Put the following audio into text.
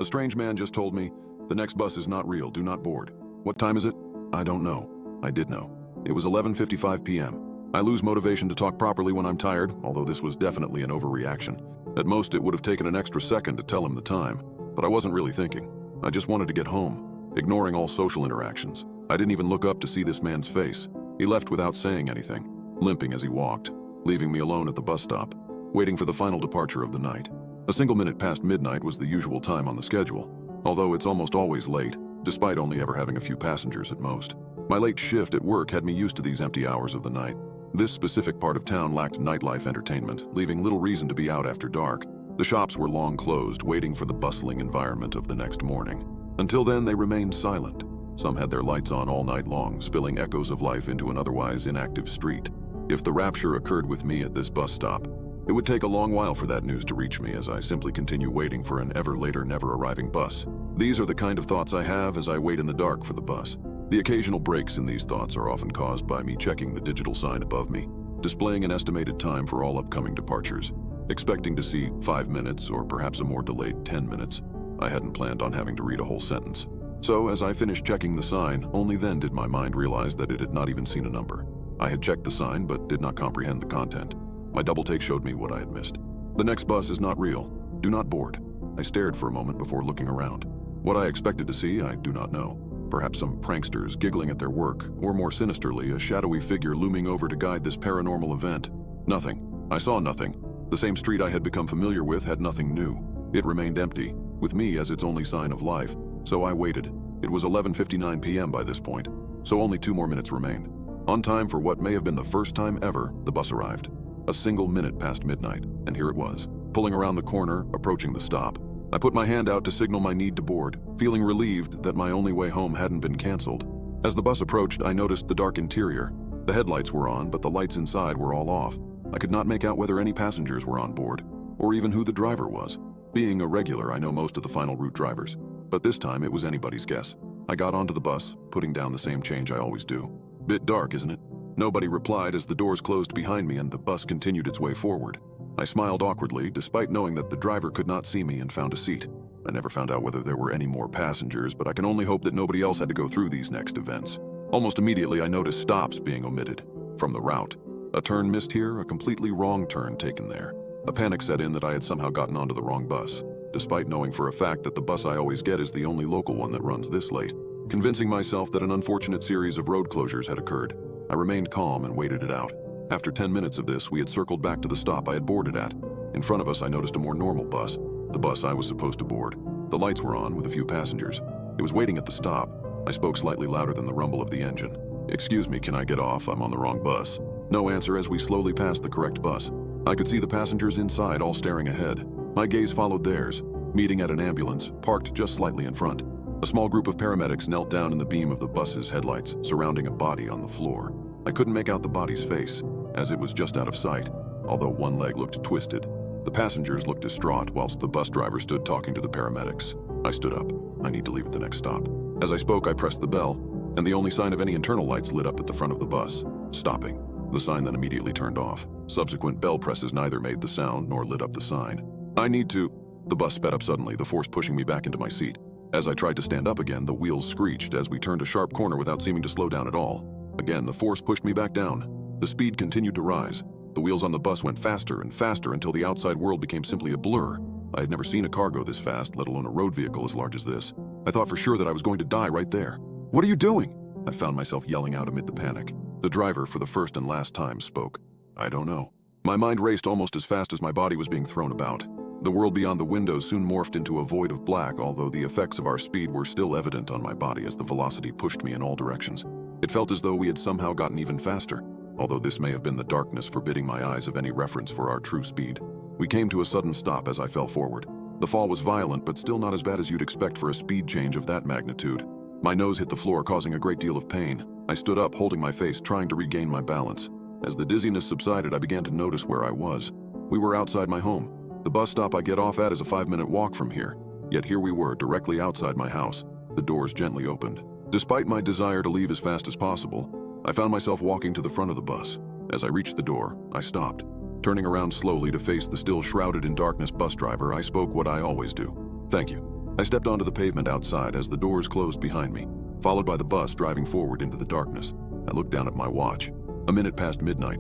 A strange man just told me, "The next bus is not real, do not board." What time is it? I don't know. I did know. It was 11:55 p.m. I lose motivation to talk properly when I'm tired, although this was definitely an overreaction. At most, it would have taken an extra second to tell him the time, but I wasn't really thinking. I just wanted to get home, ignoring all social interactions. I didn't even look up to see this man's face. He left without saying anything, limping as he walked, leaving me alone at the bus stop, waiting for the final departure of the night. A single minute past midnight was the usual time on the schedule, although it's almost always late, despite only ever having a few passengers at most. My late shift at work had me used to these empty hours of the night. This specific part of town lacked nightlife entertainment, leaving little reason to be out after dark. The shops were long closed, waiting for the bustling environment of the next morning. Until then, they remained silent. Some had their lights on all night long, spilling echoes of life into an otherwise inactive street. If the rapture occurred with me at this bus stop, it would take a long while for that news to reach me as I simply continue waiting for an ever later, never arriving bus. These are the kind of thoughts I have as I wait in the dark for the bus. The occasional breaks in these thoughts are often caused by me checking the digital sign above me, displaying an estimated time for all upcoming departures, expecting to see 5 minutes or perhaps a more delayed 10 minutes. I hadn't planned on having to read a whole sentence. So as I finished checking the sign, only then did my mind realize that it had not even seen a number. I had checked the sign but did not comprehend the content. My double take showed me what I had missed. The next bus is not real. Do not board. I stared for a moment before looking around. What I expected to see, I do not know. Perhaps some pranksters giggling at their work, or more sinisterly, a shadowy figure looming over to guide this paranormal event. Nothing. I saw nothing. The same street I had become familiar with had nothing new. It remained empty, with me as its only sign of life. So I waited. It was 11:59 p.m. by this point, so only 2 more minutes remained. On time for what may have been the first time ever, the bus arrived. A single minute past midnight, and here it was, pulling around the corner, approaching the stop. I put my hand out to signal my need to board, feeling relieved that my only way home hadn't been canceled. As the bus approached, I noticed the dark interior. The headlights were on, but the lights inside were all off. I could not make out whether any passengers were on board, or even who the driver was. Being a regular, I know most of the final route drivers, but this time it was anybody's guess. I got onto the bus, putting down the same change I always do. Bit dark, isn't it? Nobody replied as the doors closed behind me and the bus continued its way forward. I smiled awkwardly, despite knowing that the driver could not see me, and found a seat. I never found out whether there were any more passengers, but I can only hope that nobody else had to go through these next events. Almost immediately, I noticed stops being omitted from the route. A turn missed here, a completely wrong turn taken there. A panic set in that I had somehow gotten onto the wrong bus, despite knowing for a fact that the bus I always get is the only local one that runs this late. Convincing myself that an unfortunate series of road closures had occurred, I remained calm and waited it out. After 10 minutes of this, we had circled back to the stop I had boarded at. In front of us, I noticed a more normal bus, the bus I was supposed to board. The lights were on, with a few passengers. It was waiting at the stop. I spoke slightly louder than the rumble of the engine. "Excuse me, can I get off? I'm on the wrong bus." No answer as we slowly passed the correct bus. I could see the passengers inside all staring ahead. My gaze followed theirs, meeting at an ambulance, parked just slightly in front. A small group of paramedics knelt down in the beam of the bus's headlights, surrounding a body on the floor. I couldn't make out the body's face, as it was just out of sight, although one leg looked twisted. The passengers looked distraught, whilst the bus driver stood talking to the paramedics. I stood up. I need to leave at the next stop. As I spoke, I pressed the bell, and the only sign of any internal lights lit up at the front of the bus, stopping. The sign then immediately turned off. Subsequent bell presses neither made the sound nor lit up the sign. "I need to..." The bus sped up suddenly, the force pushing me back into my seat. As I tried to stand up again, the wheels screeched as we turned a sharp corner without seeming to slow down at all. Again, the force pushed me back down. The speed continued to rise. The wheels on the bus went faster and faster until the outside world became simply a blur. I had never seen a car go this fast, let alone a road vehicle as large as this. I thought for sure that I was going to die right there. "What are you doing?" I found myself yelling out amid the panic. The driver, for the first and last time, spoke. "I don't know." My mind raced almost as fast as my body was being thrown about. The world beyond the windows soon morphed into a void of black, although the effects of our speed were still evident on my body as the velocity pushed me in all directions. It felt as though we had somehow gotten even faster, although this may have been the darkness forbidding my eyes of any reference for our true speed. We came to a sudden stop as I fell forward. The fall was violent, but still not as bad as you'd expect for a speed change of that magnitude. My nose hit the floor, causing a great deal of pain. I stood up, holding my face, trying to regain my balance. As the dizziness subsided, I began to notice where I was. We were outside my home. The bus stop I get off at is a 5-minute walk from here. Yet here we were, directly outside my house. The doors gently opened. Despite my desire to leave as fast as possible, I found myself walking to the front of the bus. As I reached the door, I stopped. Turning around slowly to face the still shrouded in darkness bus driver, I spoke what I always do. "Thank you." I stepped onto the pavement outside as the doors closed behind me, followed by the bus driving forward into the darkness. I looked down at my watch. A minute past midnight.